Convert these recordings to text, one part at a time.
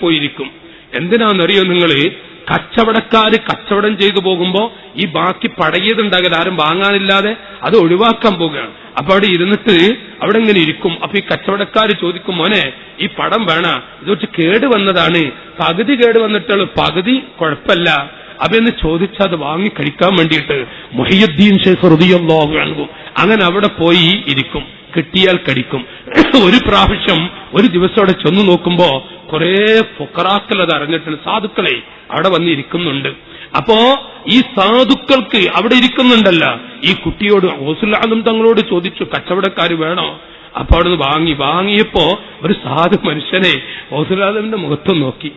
പോയിരിക്കും. എന്തിനാണെന്നറിയോ നിങ്ങള്? കച്ചവടക്കാര് കച്ചവടം ചെയ്തു പോകുമ്പോ ഈ ബാക്കി പഴകിയതുണ്ടാകില്ല, ആരും വാങ്ങാനില്ലാതെ അത് ഒഴിവാക്കാൻ പോകുകയാണ്. അപ്പൊ അവിടെ ഇരുന്നിട്ട് അവിടെ ഇങ്ങനെ ഇരിക്കും. അപ്പൊ ഈ കച്ചവടക്കാര് ചോദിക്കും, മോനെ ഈ പടം വേണ, ഇതൊട്ട് കേട് വന്നതാണ്, പകുതി കേട് വന്നിട്ടുള്ളൂ, പകുതി കുഴപ്പമില്ല. അപ്പൊ എന്ന് ചോദിച്ചാൽ അത് വാങ്ങി കഴിക്കാൻ വേണ്ടിയിട്ട് മുഹയ്യിദ്ദീൻ ശൈഖ് റളിയല്ലാഹു അൻഹു അങ്ങനെ അവിടെ പോയി ഇരിക്കും. കിട്ടിയാൽ കഴിക്കും. ഒരു പ്രാവശ്യം ഒരു ദിവസം അവിടെ ചെന്നു നോക്കുമ്പോ കുറെ ഫുഖറാക്കൾ അത് അറിഞ്ഞിട്ടുണ്ട്, സാധുക്കളെ അവിടെ വന്ന് ഇരിക്കുന്നുണ്ട്. അപ്പോ ഈ സാധുക്കൾക്ക് അവിടെ ഇരിക്കുന്നുണ്ടല്ല, ഈ കുട്ടിയോട് ഗൗസുൽ ആദം തങ്ങളോട് ചോദിച്ചു, കച്ചവടക്കാര് വേണോ? അപ്പൊ അവിടെ നിന്ന് വാങ്ങിയപ്പോ ഒരു സാധു മനുഷ്യനെ ഗൗസുൽ ആദമിന്റെ മുഖത്തും നോക്കി,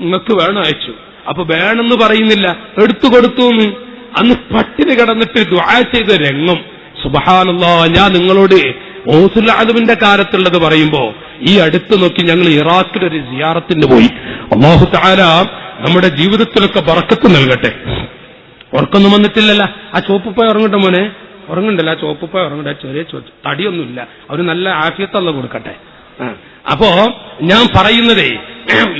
നിങ്ങൾക്ക് വേണോ അയച്ചു. അപ്പൊ വേണമെന്ന് പറയുന്നില്ല, എടുത്തു കൊടുത്തു. അന്ന് പട്ടിണി കിടന്നിട്ട് ദുആ ചെയ്ത രംഗം, സുബ്ഹാനല്ലാഹ്. ഞാൻ നിങ്ങളോട് ഗൗസുൽ ആദമിന്റെ കാലത്തുള്ളത് പറയുമ്പോ ഈ അടുത്ത് നോക്കി ഞങ്ങൾ ഇറാഖിലൊരു സിയാറത്തിന് പോയി. അല്ലാഹു തആല നമ്മുടെ ജീവിതത്തിലൊക്കെ ബറക്കത്ത് നൽകട്ടെ. ഉറക്കൊന്നും വന്നിട്ടില്ലല്ല? ആ ചോപ്പുപ്പായ ഉറങ്ങട്ടെ മോനെ, ഉറങ്ങണ്ടല്ല, ആ ചോപ്പുപ്പായ ഉറങ്ങട്ടെ, ചെറിയ തടിയൊന്നുമില്ല, അവര് നല്ല ആഫിയത്തല്ല കൊടുക്കട്ടെ. അപ്പോ ഞാൻ പറയുന്നതേ,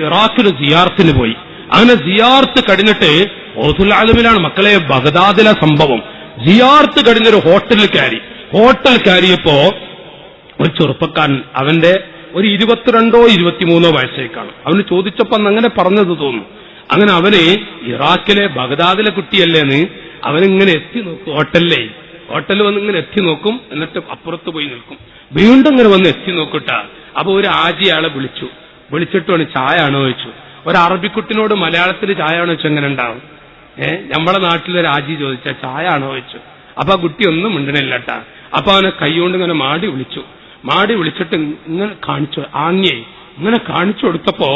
ഇറാഖിൽ സിയാറത്തിന് പോയി. അങ്ങനെ സിയാർത്ത് കഴിഞ്ഞിട്ട് ഗൗസുൽ ആദമിലാണ് മക്കളെ ബഗ്ദാദിലെ സംഭവം. സിയാർത്ത് കഴിഞ്ഞൊരു ഹോട്ടലിൽ കയറിയപ്പോ ഒരു ചെറുപ്പക്കാരൻ, അവന്റെ ഒരു 22 or 23 വയസ്സേക്കാണ്. അവന് ചോദിച്ചപ്പോ അന്ന് അങ്ങനെ പറഞ്ഞത് തോന്നുന്നു. അങ്ങനെ അവന് ഇറാഖിലെ ബഗ്ദാദിലെ കുട്ടിയല്ലേന്ന് അവനിങ്ങനെ എത്തി നോക്കും. ഹോട്ടലിൽ വന്ന് ഇങ്ങനെ എത്തി നോക്കും, എന്നിട്ട് അപ്പുറത്ത് പോയി നിൽക്കും. വീണ്ടും ഇങ്ങനെ വന്ന് എത്തി നോക്കട്ടാ. അപ്പൊ ഒരു ആജി ആളെ വിളിച്ചിട്ടാണ് ചായ ആണോ ചോദിച്ചു. ഒരു അറബിക്കുട്ടിനോട് മലയാളത്തിൽ ചായ ആണോ വെച്ചു എങ്ങനെ ഉണ്ടാവും? നമ്മളെ നാട്ടിലൊരു ആജി ചോദിച്ചാ ചായ ആണോ വെച്ചു. അപ്പൊ ആ കുട്ടി ഒന്നും മിണ്ടണില്ലട്ടാ. അപ്പൊ അവനെ കൈകൊണ്ട് ഇങ്ങനെ മാടി വിളിച്ചിട്ട് ഇങ്ങനെ കാണിച്ചു, ഇങ്ങനെ കാണിച്ചു കൊടുത്തപ്പോ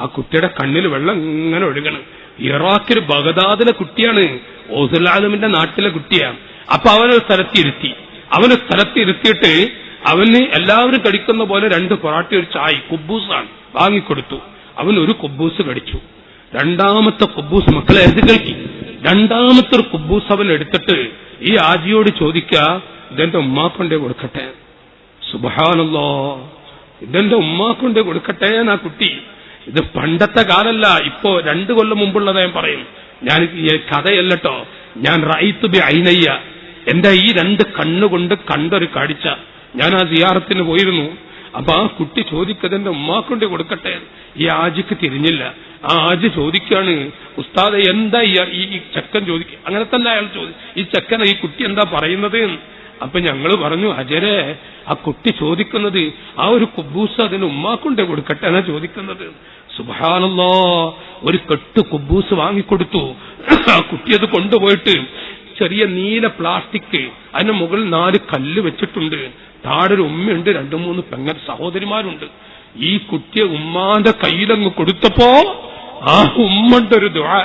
ആ കുട്ടിയുടെ കണ്ണിൽ വെള്ളം ഇങ്ങനെ ഒഴുകണം. ഇറാഖിൽ ബഗ്ദാദിലെ കുട്ടിയാണ്, ഗൗസുൽ ആദമിന്റെ നാട്ടിലെ കുട്ടിയാണ്. അപ്പൊ അവനെ സ്ഥലത്തിരുത്തിയിട്ട് അവന് എല്ലാവരും കഴിക്കുന്ന പോലെ 2 പൊറാട്ടി ഒരു ചായ കുബൂസാണ് വാങ്ങിക്കൊടുത്തു. അവൻ ഒരു കുബൂസ് കടിച്ചു. രണ്ടാമത്തെ കുബൂസ് മക്കളെ എടുത്ത് കഴിക്കി. രണ്ടാമത്തെ ഒരു കുബൂസ് അവൻ എടുത്തിട്ട് ഈ ആജിയോട് ചോദിക്ക, ഇതെന്റെ ഉമ്മാക്കൊണ്ടേ കൊടുക്കട്ടെ. സുബ്ഹാനല്ലാഹ്, ഇതെന്റെ ഉമ്മാക്കൊണ്ടേ കൊടുക്കട്ടെ എന്നാ കുട്ടി. ഇത് പണ്ടത്തെ കാലല്ല, ഇപ്പോ 2 കൊല്ലം മുമ്പുള്ളത് ഞാൻ പറയും. ഞാൻ കഥയല്ലട്ടോ, ഞാൻ റഅയ്തു ബി ഐനയ്യ, എന്റെ ഈ 2 കണ്ണുകൊണ്ട് കണ്ടൊരു കാഴ്ച. ഞാൻ ആ സിയാറത്തിന് പോയിരുന്നു. അപ്പൊ ആ കുട്ടി ചോദിക്കതെന്റെ ഉമ്മാക്കൊണ്ടേ കൊടുക്കട്ടെ. ഈ ആജിക്ക് തിരിഞ്ഞില്ല. ആ ആജി ചോദിക്കാണ്, ഉസ്താദ് എന്താ ഈ ചെക്കൻ ചോദിക്കുക. അങ്ങനെ തന്നെ അയാൾ ഈ ചെക്കൻ ഈ കുട്ടി എന്താ പറയുന്നത്? അപ്പൊ ഞങ്ങള് പറഞ്ഞു, അജരെ ആ കുട്ടി ചോദിക്കുന്നത് ആ ഒരു കുബൂസ് അതിന് ഉമ്മാക്കൊണ്ടേ കൊടുക്കട്ടെ എന്നാ ചോദിക്കുന്നത്. സുബ്ഹാനല്ലാഹ്, ഒരു കെട്ട് കുബൂസ് വാങ്ങിക്കൊടുത്തു. ആ കുട്ടി അത് കൊണ്ടുപോയിട്ട് ചെറിയ നീല പ്ലാസ്റ്റിക്, അതിന് മുകളിൽ 4 കല്ല് വെച്ചിട്ടുണ്ട്. താഴെ ഒരു ഉമ്മയുണ്ട്, 2-3 പെങ്ങൻ സഹോദരിമാരുണ്ട്. ഈ കുട്ടിയെ ഉമ്മാന്റെ കയ്യിലങ്ങ് കൊടുത്തപ്പോ ആ ഉമ്മന്റെ ഒരു ദുആ,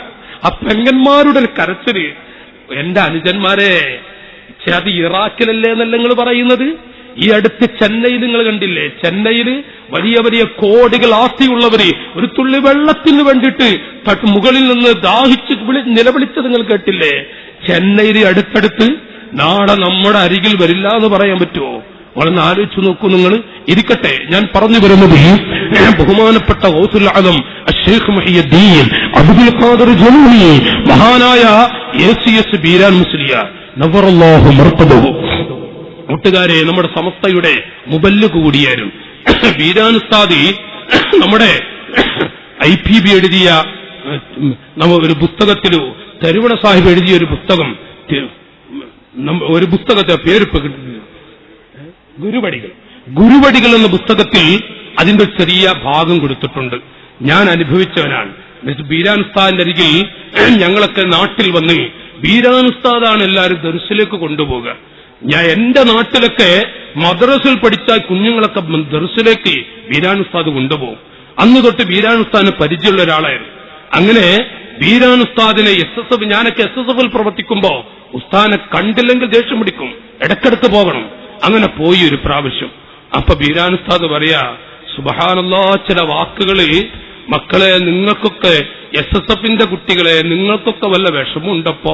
ആ പെങ്ങന്മാരുടെ ഒരു കരച്ചില്. എന്റെ അനുജന്മാരെ, അത് ഇറാഖിലല്ലേ എന്നല്ല നിങ്ങൾ പറയുന്നത്? ഈ അടുത്ത് ചെന്നൈയിൽ നിങ്ങൾ കണ്ടില്ലേ? ചെന്നൈയിൽ വലിയ വലിയ കോടികൾ ആസ്തിയുള്ളവര് ഒരു തുള്ളി വെള്ളത്തിന് വേണ്ടിയിട്ട് മുകളിൽ നിന്ന് ദാഹിച്ച് നിലവിളിച്ചത് നിങ്ങൾ കേട്ടില്ലേ? ചെന്നൈയിൽ അടുത്തടുത്ത് നാളെ നമ്മുടെ അരികിൽ വരില്ല എന്ന് പറയാൻ പറ്റുമോ? വളർന്ന് ആലോചിച്ചു നോക്കൂ നിങ്ങൾ. ഇരിക്കട്ടെ, ഞാൻ പറഞ്ഞു വരുന്നത് ബഹുമാനപ്പെട്ട ഗൗസുൽ ആദം ശൈഖ് മുഹയ്യിദ്ദീൻ അബ്ദുൽ ഖാദിർ ജിലാനി മഹാനായ ACS ബീരാൻ മുസ്ലിയാർ നവറല്ലാഹു മർഖദഹു, കൂട്ടുകാരെ, നമ്മുടെ സമസ്തയുടെ മുബല്ലിഗ് കൂടിയായിരുന്നു. ബീരാൻ ഉസ്താദി നമ്മുടെ IPB എഴുതിയ ഒരു പുസ്തകത്തിലു, തരുവണ സാഹിബ് എഴുതിയ ഒരു പുസ്തകത്തെ പേര് ഗുരുവടികൾ എന്ന പുസ്തകത്തിൽ അതിന്റെ ചെറിയ ഭാഗം കൊടുത്തിട്ടുണ്ട്. ഞാൻ അനുഭവിച്ചവനാണ്. ബീരാൻ ഉസ്താദിന്റെ അരികിൽ ഞങ്ങളൊക്കെ നാട്ടിൽ വന്ന്, ബീരാൻ ഉസ്താദാണ് എല്ലാവരും ദർസിലേക്ക് കൊണ്ടുപോകുക. ഞാൻ എന്റെ നാട്ടിലൊക്കെ മദ്രസിൽ പഠിച്ച കുഞ്ഞുങ്ങളൊക്കെ ദർസിലേക്ക് ബീരാൻ ഉസ്താദ് കൊണ്ടുപോകും. അന്ന് തൊട്ട് ബീരാൻ ഉസ്താദിന് പരിചയമുള്ള ഒരാളായിരുന്നു. അങ്ങനെ ബീരാൻ ഉസ്താദിനെ SSF, ഞാനൊക്കെ SSFിൽ പ്രവർത്തിക്കുമ്പോ ഉസ്താദിനെ കണ്ടില്ലെങ്കിൽ ദേഷ്യം പിടിക്കും, ഇടക്കിടക്ക് പോകണം. അങ്ങനെ പോയി ഒരു പ്രാവശ്യം. അപ്പൊ ബീരാൻ ഉസ്താദ് പറയാ, സുബ്ഹാനല്ലാഹ്, ചില വാക്കുകള് മക്കളെ, നിങ്ങൾക്കൊക്കെ SSFന്റെ കുട്ടികളെ, നിങ്ങൾക്കൊക്കെ വല്ല വിഷമമുണ്ടപ്പോ?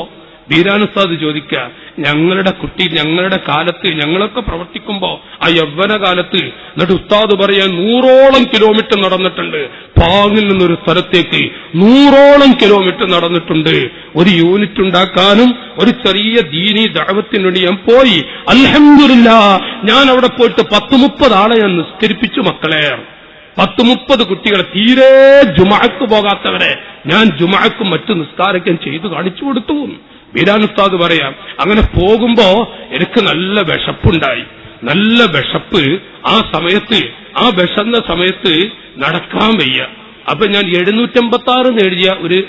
ബീരാനുസ്താദ് ചോദിക്കുക, ഞങ്ങളുടെ കുട്ടി ഞങ്ങളുടെ കാലത്ത് ഞങ്ങളൊക്കെ പ്രവർത്തിക്കുമ്പോ ആ യൗവന കാലത്ത്, എന്നിട്ട് ഉസ്താദ് പറയാൻ 100ഓളം കിലോമീറ്റർ നടന്നിട്ടുണ്ട്, പാങ്ങിൽ നിന്നൊരു സ്ഥലത്തേക്ക് 100ഓളം കിലോമീറ്റർ നടന്നിട്ടുണ്ട്. ഒരു യൂണിറ്റ് ഉണ്ടാക്കാനും ഒരു ചെറിയ ദീനി ദഅവത്തിന് വേണ്ടി ഞാൻ പോയി. അൽഹംദുലില്ലാഹ്, ഞാൻ അവിടെ പോയിട്ട് 10-30 ആളെ ഞാൻ നിസ്കരിപ്പിച്ചു. മക്കളെ 10-30 കുട്ടികളെ, തീരെ ജുമഅക്ക് പോകാത്തവരെ ഞാൻ ജുമഅക്കും മറ്റു നിസ്കാരക്കും ചെയ്തു കാണിച്ചു കൊടുത്തു. ബീരാനുസ്താദ് പറയാം, അങ്ങനെ പോകുമ്പോ എനിക്ക് നല്ല വിശപ്പുണ്ടായി, നല്ല വിശപ്പ്. ആ സമയത്ത്, ആ വിശന്ന സമയത്ത് നടക്കാൻ വയ്യ. അപ്പൊ ഞാൻ 756 എഴുതിയ ഒരു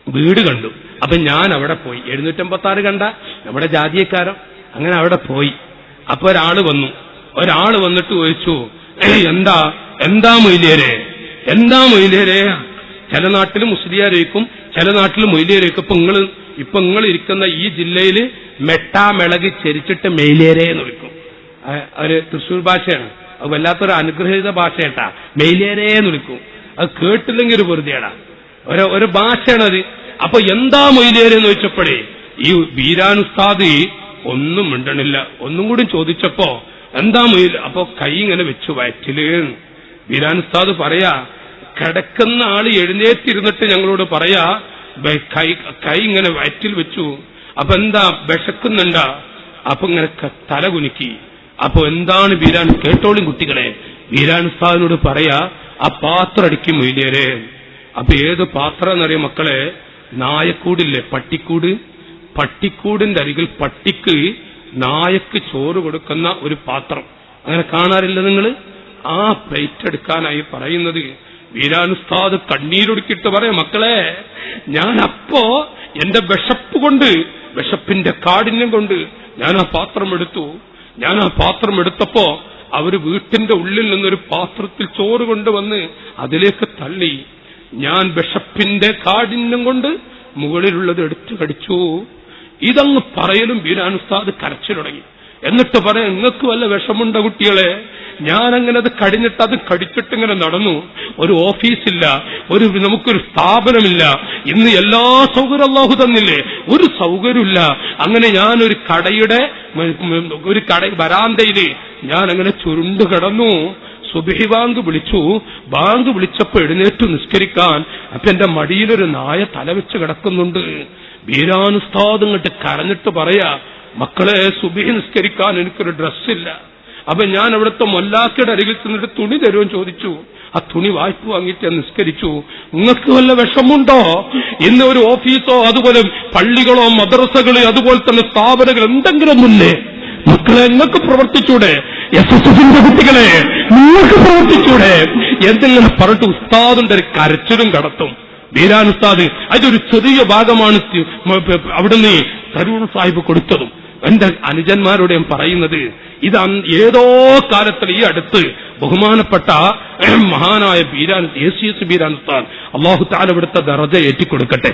വീട് കണ്ടു. അപ്പൊ ഞാൻ അവിടെ പോയി. 756 കണ്ട നമ്മുടെ ജാതിയക്കാരൻ. അങ്ങനെ അവിടെ പോയി. അപ്പൊ ഒരാള് വന്നിട്ട് ചോദിച്ചു, എന്താ മൊയ്ലിയരെ, എന്താ മൊയ്ലിയരെ? ചില നാട്ടിൽ മുസ്ലിയാരേക്കും, ചില നാട്ടിൽ മൊയ്ലിയരേക്കും. ഇപ്പൊ നിങ്ങൾ ഇരിക്കുന്ന ഈ ജില്ലയിൽ മെട്ടാമിളകി ചെരിച്ചിട്ട് മെയിലേരെ എന്ന് വിളിക്കും. ഒരു തൃശ്ശൂർ ഭാഷയാണ്, അത് വല്ലാത്തൊരു അനുഗ്രഹീത ഭാഷയാട്ടാ. മെയിലേരെ എന്ന് വിളിക്കും. അത് കേട്ടില്ലെങ്കിൽ ഒരു വെറുതെയാടാ, ഒരു ഭാഷയാണത്. അപ്പൊ എന്താ മൊയ്ലിയേരെ എന്ന് ചോദിച്ചപ്പോഴേ ഈ ബീരാനുസ്താദ് ഒന്നും മിണ്ടണില്ല. ഒന്നും കൂടി ചോദിച്ചപ്പോ എന്താ മൊയ്ൽ, അപ്പൊ കൈ ഇങ്ങനെ വെച്ചു വയറ്റില്. ബീരാനുസ്താദ് പറയാ, കിടക്കുന്ന ആള് എഴുന്നേറ്റിരുന്നിട്ട് ഞങ്ങളോട് പറയാ, കൈ ഇങ്ങനെ വയറ്റിൽ വെച്ചു. അപ്പൊ എന്താ വിശക്കുന്നുണ്ടാ? അപ്പൊ ഇങ്ങനെ തല കുലുക്കി. അപ്പൊ എന്താണ് ബീരാൻ? കേട്ടോളും കുട്ടികളെ. ബീരാനുസ്താദിനോട് പറയാ, ആ പാത്രം അടിക്കും മൊയ്ലിയേരെ. അപ്പൊ ഏത് പാത്രം എന്നറിയാം മക്കളെ? നായക്കൂടില്ലേ, പട്ടിക്കൂട്. പട്ടിക്കൂടിന്റെ അരികിൽ പട്ടിക്ക് നായക്ക് ചോറ് കൊടുക്കുന്ന ഒരു പാത്രം. അങ്ങനെ കാണാറില്ല നിങ്ങൾ? ആ പ്ലേറ്റ് എടുക്കാനായി പറയുന്നത്. ബീരാനുസ്താദ് കണ്ണീരൊടുക്കിയിട്ട് പറയാം, മക്കളെ ഞാൻ അപ്പോ എന്റെ വിശപ്പ് കൊണ്ട്, വിശപ്പിന്റെ കാഠിന്യം കൊണ്ട് ഞാൻ ആ പാത്രം എടുത്തു. ഞാൻ ആ പാത്രം എടുത്തപ്പോ അവര് വീട്ടിന്റെ ഉള്ളിൽ നിന്നൊരു പാത്രത്തിൽ ചോറ് കൊണ്ടുവന്ന് അതിലേക്ക് തള്ളി. ഞാൻ വിശപ്പിന്റെ കാഠിന്യം കൊണ്ട് മുകളിലുള്ളത് എടുത്തു കടിച്ചു. ഇതങ്ങ് പറയലും ബീരാനുസ്താദ് കരച്ചിൽ തുടങ്ങി. എന്നിട്ട് പറയാം, നിങ്ങൾക്ക് വല്ല വിഷമുണ്ട കുട്ടികളെ? ഞാനങ്ങനെ അത് കടിഞ്ഞിട്ട് അത് കടിച്ചിട്ട് ഇങ്ങനെ നടന്നു. ഒരു ഓഫീസില്ല, നമുക്കൊരു സ്ഥാപനമില്ല. ഇന്ന് എല്ലാ സൗകര്യം അല്ലാഹു തന്നില്ലേ, ഒരു സൗകര്യമില്ല. അങ്ങനെ ഞാനൊരു കടയുടെ വരാന്തയില് ഞാൻ അങ്ങനെ ചുരുണ്ടു കിടന്നു. സുബ്ഹി ബാങ്ക് വിളിച്ചു. ബാങ്ക് വിളിച്ചപ്പോ എഴുന്നേറ്റു നിസ്കരിക്കാൻ. അപ്പൊ എന്റെ മടിയിലൊരു നായ തലവെച്ച് കിടക്കുന്നുണ്ട്. ബീരാനുസ്താദ് ഇങ്ങോട്ട് കരഞ്ഞിട്ട് പറയാ, മക്കളെ സുബ്ഹി നിസ്കരിക്കാൻ എനിക്കൊരു ഡ്രസ്സില്ല. അപ്പൊ ഞാൻ അവിടുത്തെ മൊല്ലാക്കയുടെ അരികിൽ ചെന്നിട്ട് തുണി തരുമെന്ന് ചോദിച്ചു. ആ തുണി വായ്പ വാങ്ങിയിട്ട് ഞാൻ നിസ്കരിച്ചു. നിങ്ങൾക്ക് വല്ല വിഷമുണ്ടോ? ഇന്ന് ഒരു ഓഫീസോ അതുപോലെ പള്ളികളോ മദ്രസകളോ അതുപോലെ തന്നെ സ്ഥാപനങ്ങൾ എന്തെങ്കിലുമൊന്നുമില്ലേ? മക്കളെ നിങ്ങൾക്ക് പ്രവർത്തിച്ചൂടെ? SSFന്റെ കുട്ടികളെ നിങ്ങൾക്ക് പ്രവർത്തിച്ചൂടെ? എന്തെങ്കിലും പറഞ്ഞിട്ട് ഉസ്താദിന്റെ ഒരു കരച്ചിലും കടത്തും. ബീരാനുസ്താദ് അതൊരു ചെറിയ ഭാഗമാണ് അവിടുന്ന് തരൂർ സാഹിബ് കൊടുത്തതും. എന്റെ അനുജന്മാരോട് ഞാൻ പറയുന്നത്, ഇത് ഏതോ കാലത്തിൽ ഈ അടുത്ത് ബഹുമാനപ്പെട്ട മഹാനായ ACS ബീരാനുസ്താദ്, അല്ലാഹു തആല ഇവിടുത്തെ ദറജ ഏറ്റിക്കൊടുക്കട്ടെ.